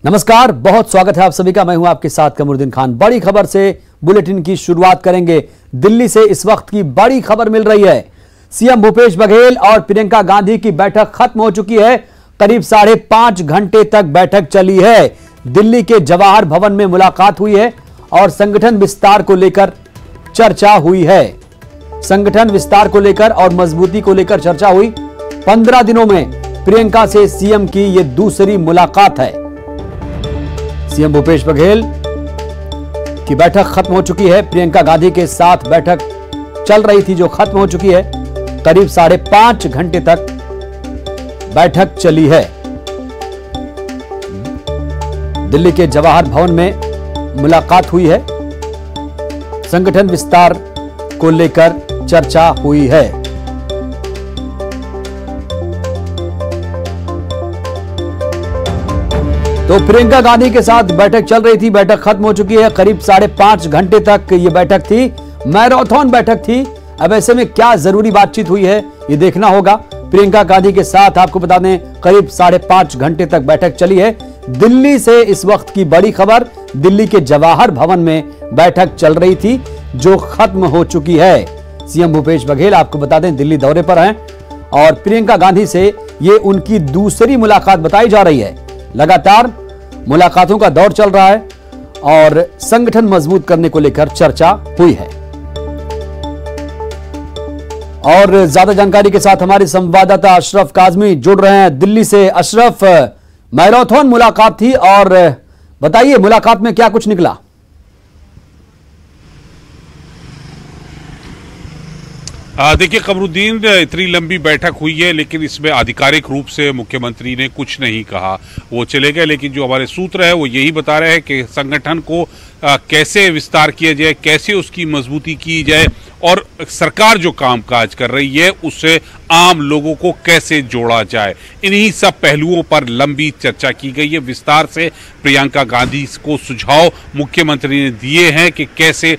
नमस्कार, बहुत स्वागत है आप सभी का। मैं हूं आपके साथ कमरुद्दीन खान। बड़ी खबर से बुलेटिन की शुरुआत करेंगे। दिल्ली से इस वक्त की बड़ी खबर मिल रही है। सीएम भूपेश बघेल और प्रियंका गांधी की बैठक खत्म हो चुकी है। करीब 5.5 घंटे तक बैठक चली है। दिल्ली के जवाहर भवन में मुलाकात हुई है और संगठन विस्तार को लेकर चर्चा हुई है। संगठन विस्तार को लेकर और मजबूती को लेकर चर्चा हुई। 15 दिनों में प्रियंका से सीएम की यह दूसरी मुलाकात है। सीएम भूपेश बघेल की बैठक खत्म हो चुकी है। प्रियंका गांधी के साथ बैठक चल रही थी जो खत्म हो चुकी है। करीब 5.5 घंटे तक बैठक चली है। दिल्ली के जवाहर भवन में मुलाकात हुई है। संगठन विस्तार को लेकर चर्चा हुई है। तो प्रियंका गांधी के साथ बैठक चल रही थी। बैठक खत्म हो चुकी है। करीब 5.5 घंटे तक यह बैठक थी। मैराथन बैठक थी। अब ऐसे में क्या जरूरी बातचीत हुई है ये देखना होगा। प्रियंका गांधी के साथ आपको बता दें करीब 5.5 घंटे तक बैठक चली है। दिल्ली से इस वक्त की बड़ी खबर, दिल्ली के जवाहर भवन में बैठक चल रही थी जो खत्म हो चुकी है। सीएम भूपेश बघेल आपको बता दें दिल्ली दौरे पर हैं और प्रियंका गांधी से ये उनकी दूसरी मुलाकात बताई जा रही है। लगातार मुलाकातों का दौर चल रहा है और संगठन मजबूत करने को लेकर चर्चा हुई है। और ज्यादा जानकारी के साथ हमारे संवाददाता अशरफ काजमी जुड़ रहे हैं दिल्ली से। अशरफ, मैराथन मुलाकात थी और बताइए मुलाकात में क्या कुछ निकला? देखिए कमरुद्दीन, इतनी लंबी बैठक हुई है लेकिन इसमें आधिकारिक रूप से मुख्यमंत्री ने कुछ नहीं कहा। वो चले गए, लेकिन जो हमारे सूत्र है वो यही बता रहे हैं कि संगठन को कैसे विस्तार किया जाए, कैसे उसकी मजबूती की जाए और सरकार जो कामकाज कर रही है उससे आम लोगों को कैसे जोड़ा जाए, इन्हीं सब पहलुओं पर लंबी चर्चा की गई है। विस्तार से प्रियंका गांधी को सुझाव मुख्यमंत्री ने दिए हैं कि कैसे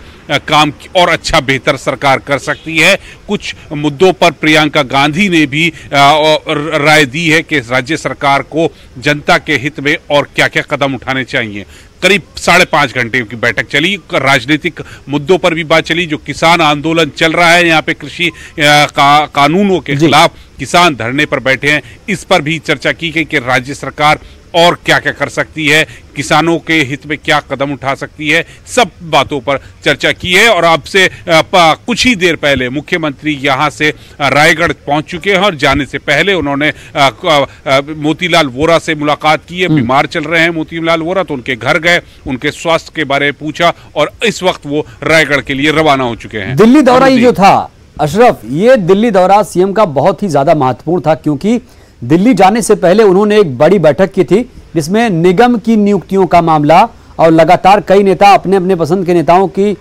काम और अच्छा बेहतर सरकार कर सकती है। कुछ मुद्दों पर प्रियंका गांधी ने भी राय दी है कि राज्य सरकार को जनता के हित में और क्या क्या कदम उठाने चाहिए। करीब 5.5 घंटे की बैठक चली। राजनीतिक मुद्दों पर भी बात चली। जो किसान आंदोलन चल रहा है यहाँ पे, कृषि कानूनों के खिलाफ किसान धरने पर बैठे हैं, इस पर भी चर्चा की गई कि राज्य सरकार और क्या क्या कर सकती है, किसानों के हित में क्या कदम उठा सकती है। सब बातों पर चर्चा की है। और अब से कुछ ही देर पहले मुख्यमंत्री यहां से रायगढ़ पहुंच चुके हैं और जाने से पहले उन्होंने मोतीलाल वोरा से मुलाकात की है। बीमार चल रहे हैं मोतीलाल वोरा, तो उनके घर गए, उनके स्वास्थ्य के बारे में पूछा और इस वक्त वो रायगढ़ के लिए रवाना हो चुके हैं। दिल्ली दौरा ये जो था अशरफ, ये दिल्ली दौरा सीएम का बहुत ही ज्यादा महत्वपूर्ण था क्योंकि दिल्ली जाने से पहले उन्होंने एक बड़ी बैठक की थी जिसमें निगम की नियुक्तियों का मामला और लगातार कई नेता अपने अपने पसंद के नेताओं की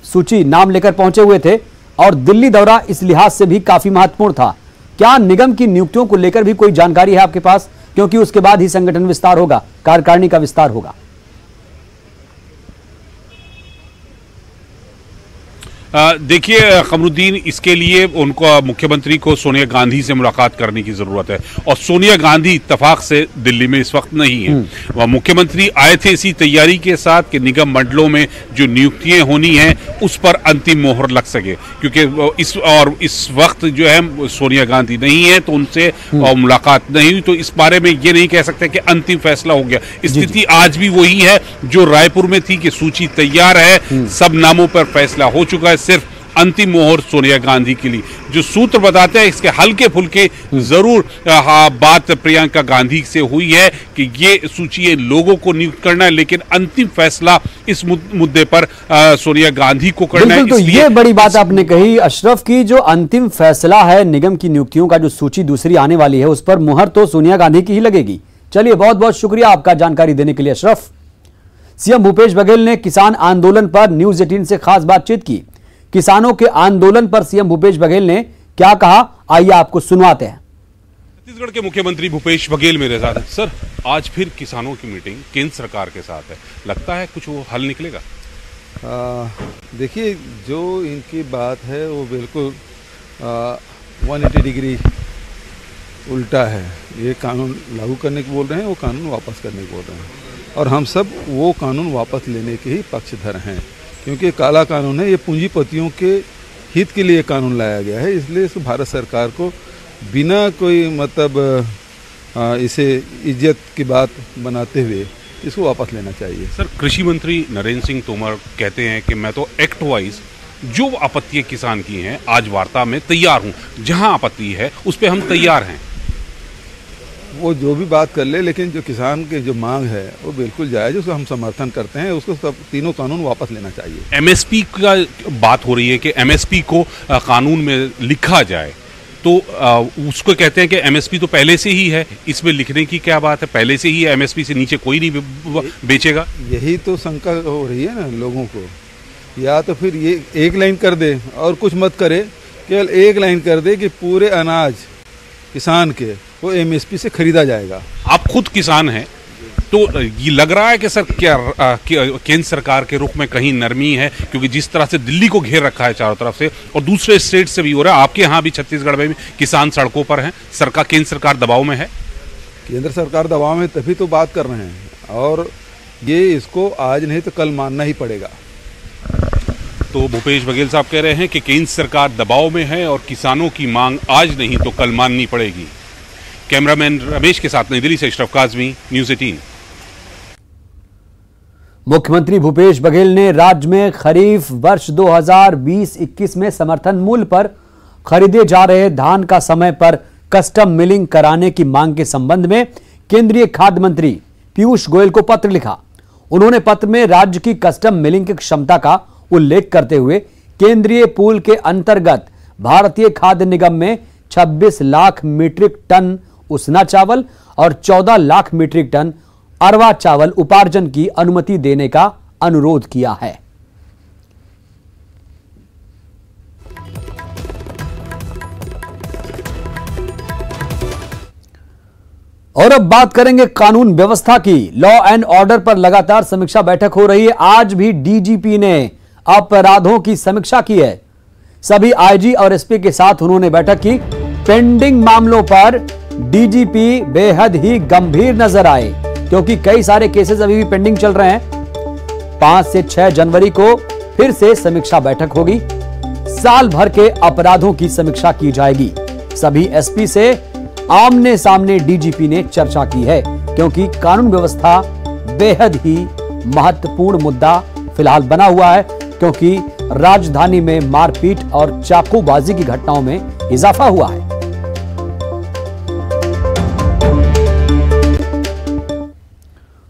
सूची नाम लेकर पहुंचे हुए थे और दिल्ली दौरा इस लिहाज से भी काफी महत्वपूर्ण था। क्या निगम की नियुक्तियों को लेकर भी कोई जानकारी है आपके पास, क्योंकि उसके बाद ही संगठन विस्तार होगा, कार्यकारिणी का विस्तार होगा? देखिए कमरुद्दीन, इसके लिए उनको मुख्यमंत्री को सोनिया गांधी से मुलाकात करने की जरूरत है और सोनिया गांधी इत्तेफाक से दिल्ली में इस वक्त नहीं है। वह मुख्यमंत्री आए थे इसी तैयारी के साथ कि निगम मंडलों में जो नियुक्तियां होनी हैं उस पर अंतिम मोहर लग सके, क्योंकि इस वक्त जो है सोनिया गांधी नहीं है तो उनसे मुलाकात नहीं हुई। तो इस बारे में ये नहीं कह सकते कि अंतिम फैसला हो गया। स्थिति आज भी वही है जो रायपुर में थी कि सूची तैयार है, सब नामों पर फैसला हो चुका है, सिर्फ अंतिम मोहर सोनिया गांधी के लिए। जो सूत्र बताते हैं इसके हल्के फुल्के जरूर बात प्रियंका गांधी से हुई है कि ये सूची लोगों को नियुक्त करना है, लेकिन अंतिम फैसला इस मुद्दे पर सोनिया गांधी को करना है। तो ये बड़ी बात आपने कही अशरफ की, जो अंतिम फैसला है निगम की नियुक्तियों का, जो सूची दूसरी आने वाली है उस पर मुहर तो सोनिया गांधी की ही लगेगी। चलिए, बहुत बहुत शुक्रिया आपका जानकारी देने के लिए अशरफ। सीएम भूपेश बघेल ने किसान आंदोलन पर न्यूज 18 से खास बातचीत की। किसानों के आंदोलन पर सीएम भूपेश बघेल ने क्या कहा, आइए आपको सुनवाते हैं। छत्तीसगढ़ के मुख्यमंत्री भूपेश बघेल मेरे साथ है। सर, आज फिर किसानों की मीटिंग केंद्र सरकार के साथ है, लगता है कुछ वो हल निकलेगा? देखिए, जो इनकी बात है वो बिल्कुल 180 डिग्री उल्टा है। ये कानून लागू करने को बोल रहे हैं, वो कानून वापस करने को बोल रहे हैं, और हम सब वो कानून वापस लेने के ही पक्षधर हैं, क्योंकि काला कानून है, ये पूंजीपतियों के हित के लिए कानून लाया गया है। इसलिए इसको भारत सरकार को बिना कोई मतलब इसे इज्जत की बात बनाते हुए इसको वापस लेना चाहिए। सर, कृषि मंत्री नरेंद्र सिंह तोमर कहते हैं कि मैं तो एक्ट वाइज जो आपत्तियां किसान की हैं आज वार्ता में तैयार हूं, जहां आपत्ति है उस पर हम तैयार हैं। वो जो भी बात कर ले, लेकिन जो किसान की जो मांग है वो बिल्कुल जायज है, उसको हम समर्थन करते हैं। उसको सब तीनों कानून वापस लेना चाहिए। एमएसपी का बात हो रही है कि एमएसपी को कानून में लिखा जाए, तो उसको कहते हैं कि एमएसपी तो पहले से ही है, इसमें लिखने की क्या बात है? पहले से ही एमएसपी से नीचे कोई नहीं बेचेगा। यही तो शंका हो रही है ना लोगों को। या तो फिर ये एक लाइन कर दे और कुछ मत करे, केवल एक लाइन कर दे कि पूरे अनाज किसान के वो एमएसपी से खरीदा जाएगा। आप खुद किसान हैं, तो ये लग रहा है कि सर क्या केंद्र सरकार के रुख में कहीं नरमी है? क्योंकि जिस तरह से दिल्ली को घेर रखा है चारों तरफ से और दूसरे स्टेट से भी हो रहा है, आपके यहाँ भी छत्तीसगढ़ में भी किसान सड़कों पर हैं, केंद्र सरकार दबाव में है। केंद्र सरकार दबाव में तभी तो बात कर रहे हैं, और ये इसको आज नहीं तो कल मानना ही पड़ेगा। तो भूपेश बघेल साहब कह रहे हैं कि केंद्र सरकार दबाव में है और किसानों की मांग आज नहीं तो कल माननी पड़ेगी। कैमरामैन रमेश के साथ नई दिल्ली से अशरफ काज़मी, न्यूज़ 18। मुख्यमंत्री भूपेश बघेल ने राज्य में खरीफ वर्ष 2020-21 में समर्थन मूल्य पर खरीदे जा रहे धान का समय पर कस्टम मिलिंग कराने की मांग के संबंध में केंद्रीय खाद्य मंत्री पीयूष गोयल को पत्र लिखा। उन्होंने पत्र में राज्य की कस्टम मिलिंग की क्षमता का उल्लेख करते हुए केंद्रीय पूल के अंतर्गत भारतीय खाद्य निगम में 26 लाख मीट्रिक टन उसना चावल और 14 लाख मीट्रिक टन अरवा चावल उपार्जन की अनुमति देने का अनुरोध किया है। और अब बात करेंगे कानून व्यवस्था की। लॉ एंड ऑर्डर पर लगातार समीक्षा बैठक हो रही है। आज भी डीजीपी ने अपराधों की समीक्षा की है। सभी आईजी और एसपी के साथ उन्होंने बैठक की। पेंडिंग मामलों पर डीजीपी बेहद ही गंभीर नजर आए, क्योंकि कई सारे केसेस अभी भी पेंडिंग चल रहे हैं। 5 से 6 जनवरी को फिर से समीक्षा बैठक होगी। साल भर के अपराधों की समीक्षा की जाएगी। सभी एसपी से आमने सामने डीजीपी ने चर्चा की है, क्योंकि कानून व्यवस्था बेहद ही महत्वपूर्ण मुद्दा फिलहाल बना हुआ है, क्योंकि राजधानी में मारपीट और चाकूबाजी की घटनाओं में इजाफा हुआ है।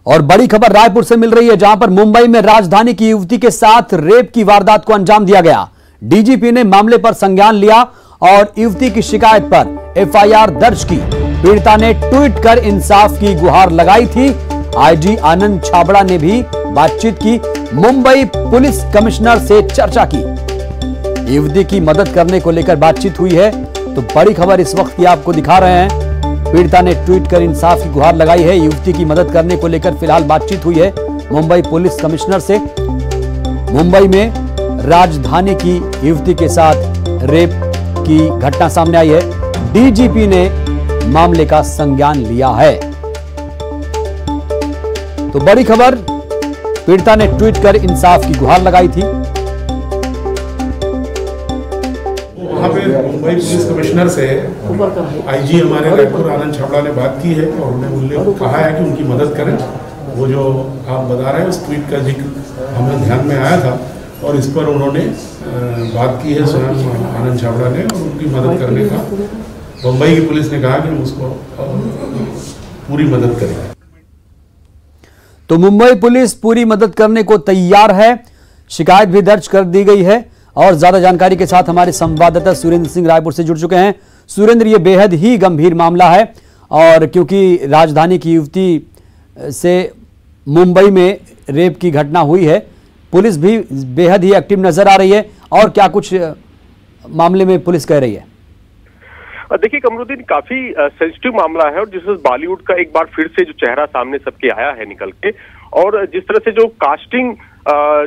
और बड़ी खबर रायपुर से मिल रही है, जहां पर मुंबई में राजधानी की युवती के साथ रेप की वारदात को अंजाम दिया गया। डीजीपी ने मामले पर संज्ञान लिया और युवती की शिकायत पर एफआईआर दर्ज की। पीड़िता ने ट्वीट कर इंसाफ की गुहार लगाई थी। आईजी आनंद छाबड़ा ने भी बातचीत की। मुंबई पुलिस कमिश्नर से चर्चा की। युवती की मदद करने को लेकर बातचीत हुई है। तो बड़ी खबर इस वक्त की आपको दिखा रहे हैं। पीड़िता ने ट्वीट कर इंसाफ की गुहार लगाई है। युवती की मदद करने को लेकर फिलहाल बातचीत हुई है मुंबई पुलिस कमिश्नर से। मुंबई में राजधानी की युवती के साथ रेप की घटना सामने आई है। डीजीपी ने मामले का संज्ञान लिया है। तो बड़ी खबर, पीड़िता ने ट्वीट कर इंसाफ की गुहार लगाई थी। वहाँ पे मुंबई पुलिस कमिश्नर से आईजी हमारे रायपुर आनंद छाबड़ा ने बात की है और उन्हें उल्लेख कहा है कि उनकी मदद करें। वो जो आप बता रहे हैं उस ट्वीट का जिक्र हमें ध्यान में आया था और इस पर उन्होंने बात की है स्वयं आनंद छाबड़ा ने, और उनकी मदद करने का मुंबई की पुलिस ने कहा कि हम उसको पूरी मदद करेंगे। तो मुंबई पुलिस पूरी मदद करने को तैयार है। शिकायत भी दर्ज कर दी गई है। और ज्यादा जानकारी के साथ हमारे संवाददाता सुरेंद्र सिंह रायपुर से जुड़ चुके हैं। सुरेंद्र, ये बेहद ही गंभीर मामला है, और क्योंकि राजधानी की युवती से मुंबई में रेप की घटना हुई है, पुलिस भी बेहद ही एक्टिव नजर आ रही है। और क्या कुछ मामले में पुलिस कह रही है? देखिए कमरुद्दीन, काफी सेंसिटिव मामला है और जिसमें बॉलीवुड का एक बार फिर से जो चेहरा सामने सबके आया है निकल के, और जिस तरह से जो कास्टिंग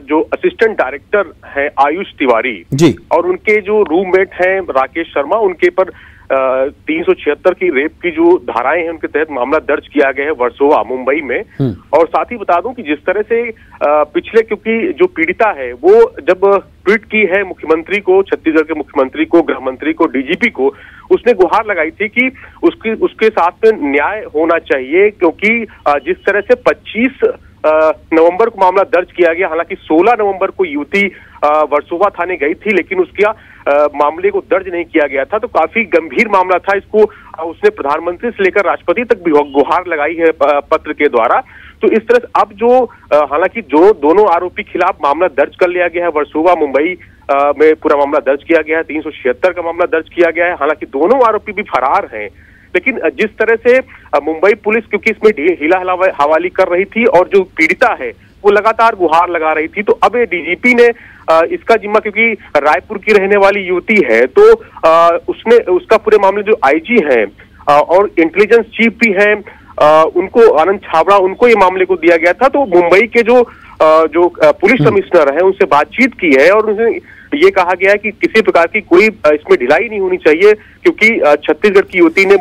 जो असिस्टेंट डायरेक्टर हैं आयुष तिवारी जी और उनके जो रूममेट हैं राकेश शर्मा, उनके पर 376 की रेप की जो धाराएं हैं उनके तहत मामला दर्ज किया गया है वर्सोवा मुंबई में। और साथ ही बता दूं कि जिस तरह से पिछले, क्योंकि जो पीड़िता है वो जब ट्वीट की है मुख्यमंत्री को, छत्तीसगढ़ के मुख्यमंत्री को, गृह मंत्री को, डीजीपी को, उसने गुहार लगाई थी कि उसके साथ में न्याय होना चाहिए, क्योंकि जिस तरह से 25 नवंबर को मामला दर्ज किया गया, हालांकि 16 नवंबर को युवती वर्सोवा थाने गई थी लेकिन उसका मामले को दर्ज नहीं किया गया था, तो काफी गंभीर मामला था। इसको उसने प्रधानमंत्री से लेकर राष्ट्रपति तक भी गुहार लगाई है पत्र के द्वारा। तो इस तरह से अब जो हालांकि जो दोनों आरोपी खिलाफ मामला दर्ज कर लिया गया है, वर्सोवा मुंबई में पूरा मामला दर्ज किया गया है, 376 का मामला दर्ज किया गया है, हालांकि दोनों आरोपी भी फरार हैं। लेकिन जिस तरह से मुंबई पुलिस क्योंकि इसमें हीला हवाली कर रही थी और जो पीड़िता है वो लगातार गुहार लगा रही थी, तो अब ये डीजीपी ने इसका जिम्मा, क्योंकि रायपुर की रहने वाली युवती है तो उसने उसका पूरे मामले जो आईजी हैं और इंटेलिजेंस चीफ भी हैं, उनको आनंद छाबड़ा, उनको ये मामले को दिया गया था। तो मुंबई के जो पुलिस कमिश्नर है उनसे बातचीत की है और उन्हें ये कहा गया है कि किसी प्रकार की कोई इसमें ढिलाई नहीं होनी चाहिए, क्योंकि छत्तीसगढ़ की युवती ने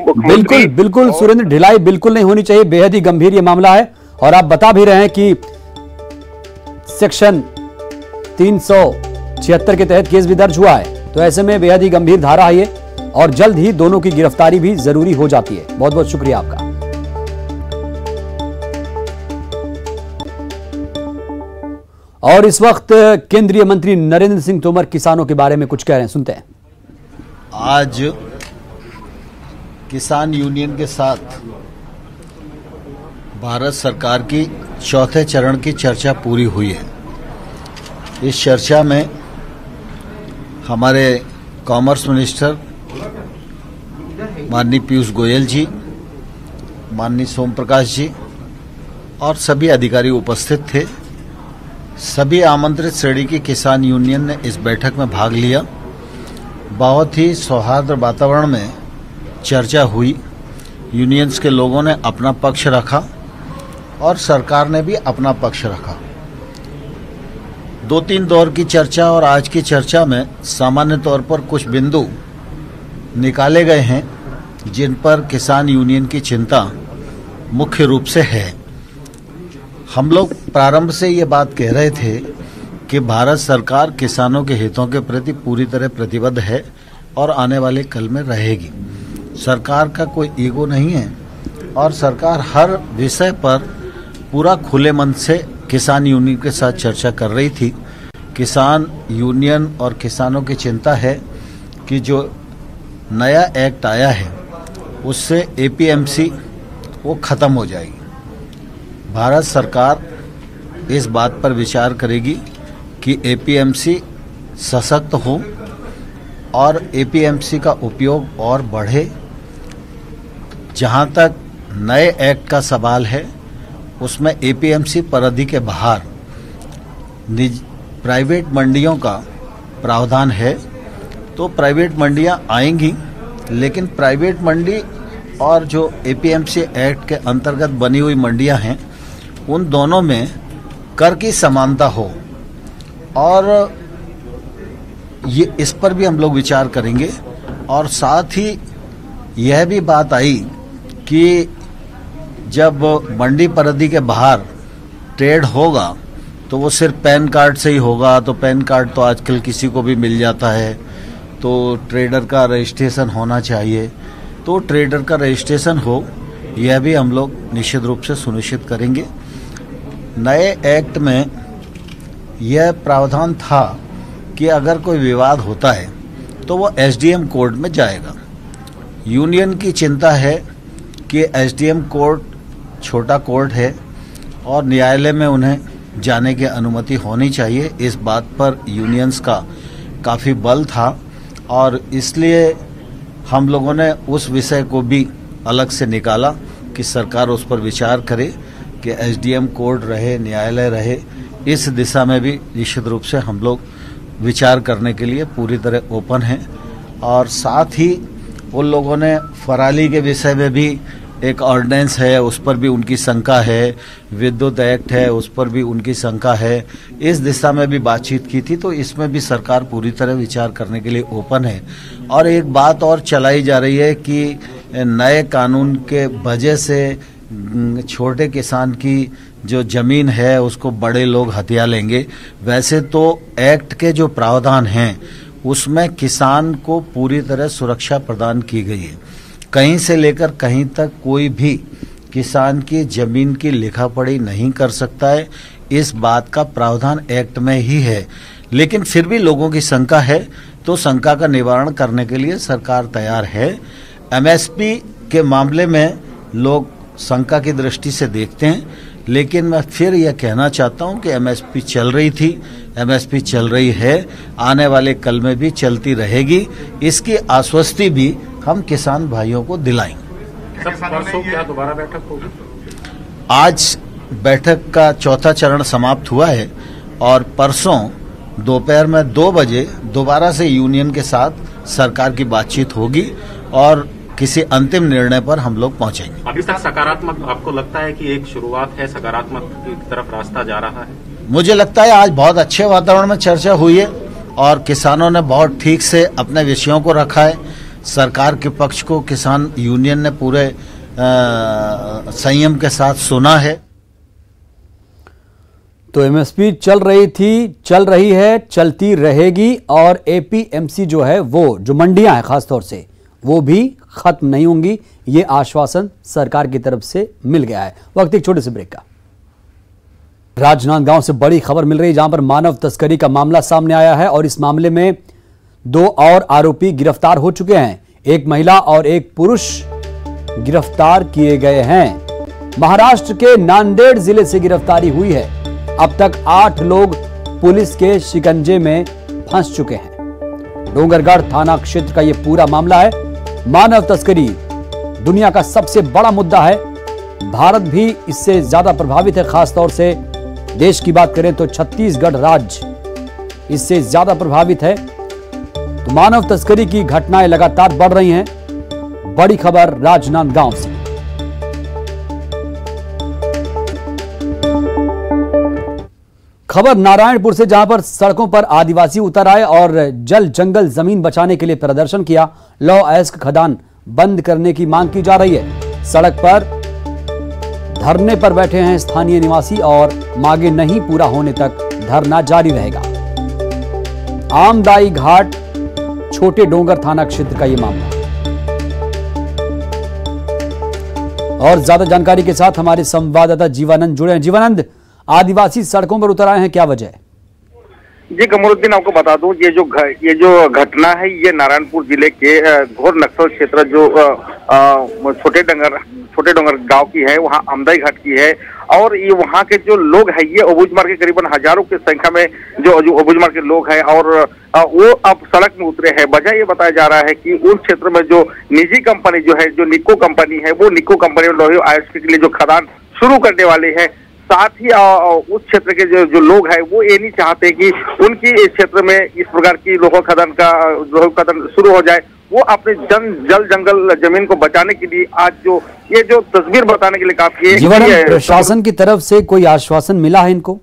बिल्कुल सुरेंद्र, ढिलाई बिल्कुल नहीं होनी चाहिए। बेहद ही गंभीर ये मामला है और आप बता भी रहे हैं कि सेक्शन 376 के तहत केस भी दर्ज हुआ है, तो ऐसे में बेहद ही गंभीर धारा है ये और जल्द ही दोनों की गिरफ्तारी भी जरूरी हो जाती है। बहुत बहुत शुक्रिया आपका। और इस वक्त केंद्रीय मंत्री नरेंद्र सिंह तोमर किसानों के बारे में कुछ कह रहे हैं, सुनते हैं। आज किसान यूनियन के साथ भारत सरकार की चौथे चरण की चर्चा पूरी हुई है। इस चर्चा में हमारे कॉमर्स मिनिस्टर माननीय पीयूष गोयल जी, माननीय सोम प्रकाश जी और सभी अधिकारी उपस्थित थे। सभी आमंत्रित श्रेणी की किसान यूनियन ने इस बैठक में भाग लिया। बहुत ही सौहार्द वातावरण में चर्चा हुई। यूनियंस के लोगों ने अपना पक्ष रखा और सरकार ने भी अपना पक्ष रखा। 2-3 दौर की चर्चा और आज की चर्चा में सामान्य तौर पर कुछ बिंदु निकाले गए हैं जिन पर किसान यूनियन की चिंता मुख्य रूप से है। हम लोग प्रारंभ से ये बात कह रहे थे कि भारत सरकार किसानों के हितों के प्रति पूरी तरह प्रतिबद्ध है और आने वाले कल में रहेगी। सरकार का कोई ईगो नहीं है और सरकार हर विषय पर पूरा खुले मन से किसान यूनियन के साथ चर्चा कर रही थी। किसान यूनियन और किसानों की चिंता है कि जो नया एक्ट आया है उससे एपीएमसी वो ख़त्म हो जाएगी। भारत सरकार इस बात पर विचार करेगी कि एपीएमसी सशक्त हो और एपीएमसी का उपयोग और बढ़े। जहां तक नए एक्ट का सवाल है उसमें एपीएमसी परिधि के बाहर प्राइवेट मंडियों का प्रावधान है, तो प्राइवेट मंडियां आएंगी, लेकिन प्राइवेट मंडी और जो एपीएमसी एक्ट के अंतर्गत बनी हुई मंडियां हैं उन दोनों में कर की समानता हो और ये इस पर भी हम लोग विचार करेंगे। और साथ ही यह भी बात आई कि जब मंडी परिधि के बाहर ट्रेड होगा तो वो सिर्फ पैन कार्ड से ही होगा, तो पैन कार्ड तो आजकल किसी को भी मिल जाता है, तो ट्रेडर का रजिस्ट्रेशन होना चाहिए। तो ट्रेडर का रजिस्ट्रेशन हो, यह भी हम लोग निश्चित रूप से सुनिश्चित करेंगे। नए एक्ट में यह प्रावधान था कि अगर कोई विवाद होता है तो वो एसडीएम कोर्ट में जाएगा। यूनियन की चिंता है कि एसडीएम कोर्ट छोटा कोर्ट है और न्यायालय में उन्हें जाने की अनुमति होनी चाहिए। इस बात पर यूनियंस का काफ़ी बल था और इसलिए हम लोगों ने उस विषय को भी अलग से निकाला कि सरकार उस पर विचार करे कि एसडीएम कोर्ट रहे, न्यायालय रहे। इस दिशा में भी निश्चित रूप से हम लोग विचार करने के लिए पूरी तरह ओपन हैं। और साथ ही उन लोगों ने फराली के विषय में भी एक ऑर्डिनेंस है उस पर भी उनकी शंका है, विद्युत एक्ट है उस पर भी उनकी शंका है। इस दिशा में भी बातचीत की थी, तो इसमें भी सरकार पूरी तरह विचार करने के लिए ओपन है। और एक बात और चलाई जा रही है कि नए कानून के वजह से छोटे किसान की जो जमीन है उसको बड़े लोग हथिया लेंगे। वैसे तो एक्ट के जो प्रावधान हैं उसमें किसान को पूरी तरह सुरक्षा प्रदान की गई है। कहीं से लेकर कहीं तक कोई भी किसान की जमीन की लिखा पढ़ी नहीं कर सकता है, इस बात का प्रावधान एक्ट में ही है। लेकिन फिर भी लोगों की शंका है, तो शंका का निवारण करने के लिए सरकार तैयार है। एमएसपी के मामले में लोग शंका की दृष्टि से देखते हैं, लेकिन मैं फिर यह कहना चाहता हूं कि एमएसपी चल रही थी, एमएसपी चल रही है, आने वाले कल में भी चलती रहेगी। इसकी आश्वस्ति भी हम किसान भाइयों को दिलाएंगे। परसों क्या दोबारा बैठक होगी? आज बैठक का चौथा चरण समाप्त हुआ है और परसों दोपहर में 2 बजे दोबारा से यूनियन के साथ सरकार की बातचीत होगी और किसी अंतिम निर्णय पर हम लोग पहुंचेंगे। अभी तक सकारात्मक आपको लगता है कि एक शुरुआत है, सकारात्मक की तरफ रास्ता जा रहा है? मुझे लगता है आज बहुत अच्छे वातावरण में चर्चा हुई है और किसानों ने बहुत ठीक से अपने विषयों को रखा है। सरकार के पक्ष को किसान यूनियन ने पूरे संयम के साथ सुना है। तो एमएसपी चल रही थी, चल रही है, चलती रहेगी और एपीएमसी जो है वो जो मंडियां हैं खासतौर से वो भी खत्म नहीं होंगी, ये आश्वासन सरकार की तरफ से मिल गया है। वक्त एक छोटे से ब्रेक का। राजनांदगांव से बड़ी खबर मिल रही है जहां पर मानव तस्करी का मामला सामने आया है और इस मामले में 2 और आरोपी गिरफ्तार हो चुके हैं। एक महिला और एक पुरुष गिरफ्तार किए गए हैं। महाराष्ट्र के नांदेड़ जिले से गिरफ्तारी हुई है। अब तक 8 लोग पुलिस के शिकंजे में फंस चुके हैं। डोंगरगढ़ थाना क्षेत्र का यह पूरा मामला है। मानव तस्करी दुनिया का सबसे बड़ा मुद्दा है। भारत भी इससे ज्यादा प्रभावित है। खासतौर से देश की बात करें तो छत्तीसगढ़ राज्य इससे ज्यादा प्रभावित है। तो मानव तस्करी की घटनाएं लगातार बढ़ रही हैं। बड़ी खबर राजनांदगांव से। खबर नारायणपुर से जहां पर सड़कों पर आदिवासी उतर आए और जल जंगल जमीन बचाने के लिए प्रदर्शन किया। लौ अयस्क खदान बंद करने की मांग की जा रही है। सड़क पर धरने पर बैठे हैं स्थानीय निवासी और मांगे नहीं पूरा होने तक धरना जारी रहेगा। आमदाई घाट छोटे डोंगर थाना क्षेत्र का यह मामला। और ज्यादा जानकारी के साथ हमारे संवाददाता जीवानंद जुड़े हैं। जीवानंद, आदिवासी सड़कों पर उतर आए हैं, क्या वजह है? जी कमरुद्दीन, आपको बता दूं ये जो घटना है ये नारायणपुर जिले के घोर नक्सल क्षेत्र जो छोटे डोंगर गांव की है, वहां आमदाई घाट की है। और ये वहां के जो लोग हैं ये अबूझमार के करीबन हजारों की संख्या में जो अबूझमार के लोग हैं और वो अब सड़क में उतरे हैं। वजह ये बताया जा रहा है कि उस क्षेत्र में जो निजी कंपनी जो है, जो निक्को कंपनी है, वो निक्को कंपनी लोहे अयस्क के लिए जो खदान शुरू करने वाले हैं। साथ ही उस क्षेत्र के जो लोग हैं वो ये नहीं चाहते कि उनकी इस क्षेत्र में इस प्रकार की लोहा खदान शुरू हो जाए। वो अपने जल जंगल जमीन को बचाने के लिए आज ये जो तस्वीर बताने के लिए काफी है। प्रशासन की तरफ से कोई आश्वासन मिला है इनको?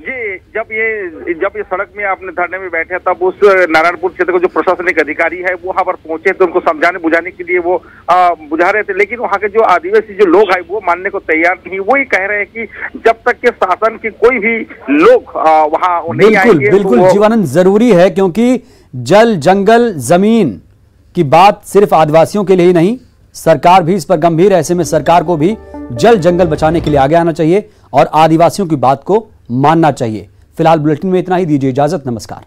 जी, जब ये सड़क में अपने धरने में बैठे तब उस नारायणपुर क्षेत्र के जो प्रशासनिक अधिकारी है वो वहां पर पहुंचे तो उनको समझाने बुझाने के लिए वो बुझा रहे थे। लेकिन वहां के जो आदिवासी जो लोग हैं वो मानने को तैयार नहीं। वो ये कह रहे हैं कि जब तक के शासन के कोई भी लोग वहां नहीं आएंगे। बिल्कुल जीवानंद, जरूरी है क्योंकि जल जंगल जमीन की बात सिर्फ आदिवासियों के लिए ही नहीं, सरकार भी इस पर गंभीर है। ऐसे में सरकार को भी जल जंगल बचाने के लिए आगे आना चाहिए और आदिवासियों की बात को मानना चाहिए। फिलहाल बुलेटिन में इतना ही, दीजिए इजाजत, नमस्कार।